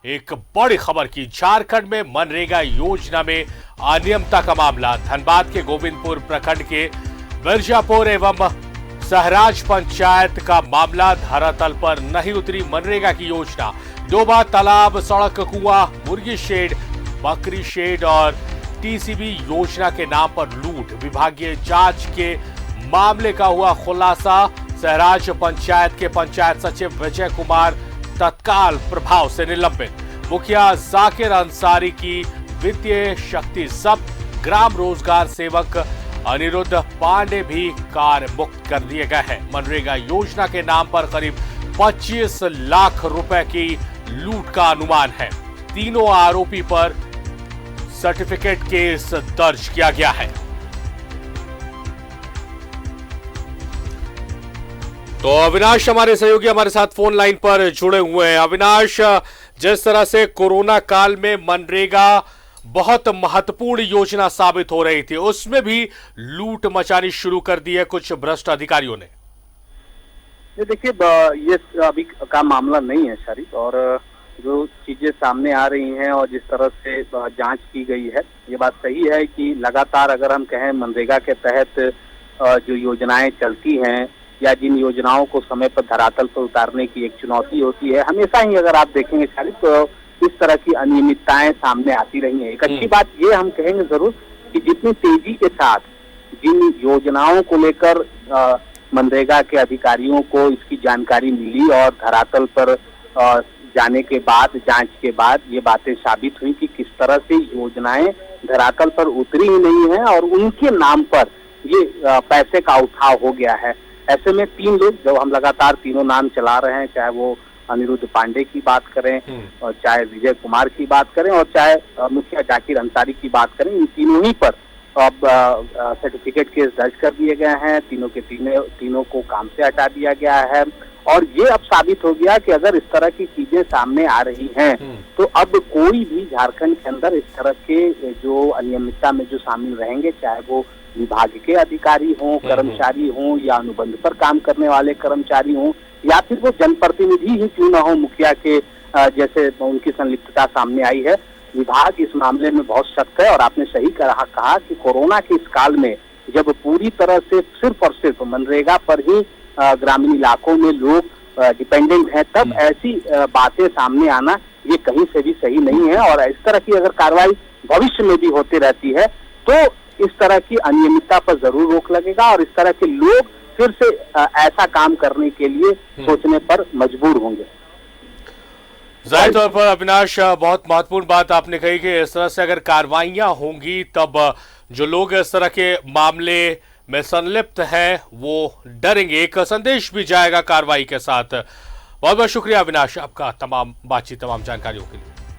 एक बड़ी खबर की। झारखंड में मनरेगा योजना में अनियमितता का मामला। धनबाद के गोविंदपुर प्रखंड के मिर्जापुर एवं सहराज पंचायत का मामला। धरातल पर नहीं उतरी मनरेगा की योजना। डोबा, तालाब, सड़क, कुआं, मुर्गी शेड, बकरी शेड और टीसीबी योजना के नाम पर लूट। विभागीय जांच के मामले का हुआ खुलासा। सहराज पंचायत के पंचायत सचिव विजय कुमार तत्काल प्रभाव से निलंबित। मुखिया जाकिर अंसारी की वित्तीय शक्ति जब्त। ग्राम रोजगार सेवक अनिरुद्ध पांडे भी कार्य मुक्त कर दिए गए हैं। मनरेगा योजना के नाम पर करीब 25 लाख रुपए की लूट का अनुमान है। तीनों आरोपी पर सर्टिफिकेट केस दर्ज किया गया है। तो अविनाश हमारे सहयोगी हमारे साथ फोन लाइन पर जुड़े हुए हैं। अविनाश, जिस तरह से कोरोना काल में मनरेगा बहुत महत्वपूर्ण योजना साबित हो रही थी, उसमें भी लूट मचानी शुरू कर दी है कुछ भ्रष्ट अधिकारियों ने। ये देखिए, ये अभी का मामला नहीं है शरीफ, और जो चीजें सामने आ रही हैं और जिस तरह से जांच की गई है, ये बात सही है कि लगातार अगर हम कहें मनरेगा के तहत जो योजनाएं चलती हैं या जिन योजनाओं को समय पर धरातल पर उतारने की एक चुनौती होती है, हमेशा ही अगर आप देखेंगे शरीफ तो इस तरह की अनियमितताएं सामने आती रही हैं। एक अच्छी बात ये हम कहेंगे जरूर कि जितनी तेजी के साथ जिन योजनाओं को लेकर मनरेगा के अधिकारियों को इसकी जानकारी मिली और धरातल पर जाने के बाद, जांच के बाद ये बातें साबित हुई कि किस तरह से योजनाएं धरातल पर उतरी ही नहीं है और उनके नाम पर ये पैसे का उठाव हो गया है। ऐसे में तीन लोग, जब हम लगातार तीनों नाम चला रहे हैं, चाहे वो अनिरुद्ध पांडे की बात करें और चाहे विजय कुमार की बात करें और चाहे मुखिया जाकिर अंसारी की बात करें, इन तीनों ही पर अब सर्टिफिकेट केस दर्ज कर दिए गए हैं। तीनों के तीनों को काम से हटा दिया गया है और ये अब साबित हो गया कि अगर इस तरह की चीजें सामने आ रही हैं तो अब कोई भी झारखंड के अंदर इस तरह के जो अनियमितता में जो शामिल रहेंगे, चाहे वो विभाग के अधिकारी हों, कर्मचारी हों या अनुबंध पर काम करने वाले कर्मचारी हों या फिर वो जनप्रतिनिधि ही क्यों न हो, मुखिया के जैसे उनकी संलिप्तता सामने आई है। विभाग इस मामले में बहुत सख्त है और आपने सही कहा कि कोरोना के इस काल में जब पूरी तरह से सिर्फ और सिर्फ मनरेगा पर ही ग्रामीण इलाकों में लोग डिपेंडेंट हैं, तब ऐसी बातें सामने आना ये कहीं से भी सही नहीं है। और इस तरह की अगर कार्रवाई भविष्य में भी होती रहती है तो इस तरह की अनियमितता पर जरूर रोक लगेगा और इस तरह के लोग फिर से ऐसा काम करने के लिए सोचने पर मजबूर होंगे। जाहिर तौर पर अविनाश, बहुत महत्वपूर्ण बात आपने कही कि इस तरह से अगर कार्रवाइयां होंगी तब जो लोग इस तरह के मामले में संलिप्त हैं वो डरेंगे। एक संदेश भी जाएगा कार्रवाई के साथ। बहुत बहुत शुक्रिया अविनाश आपका तमाम बातचीत, तमाम जानकारियों के लिए।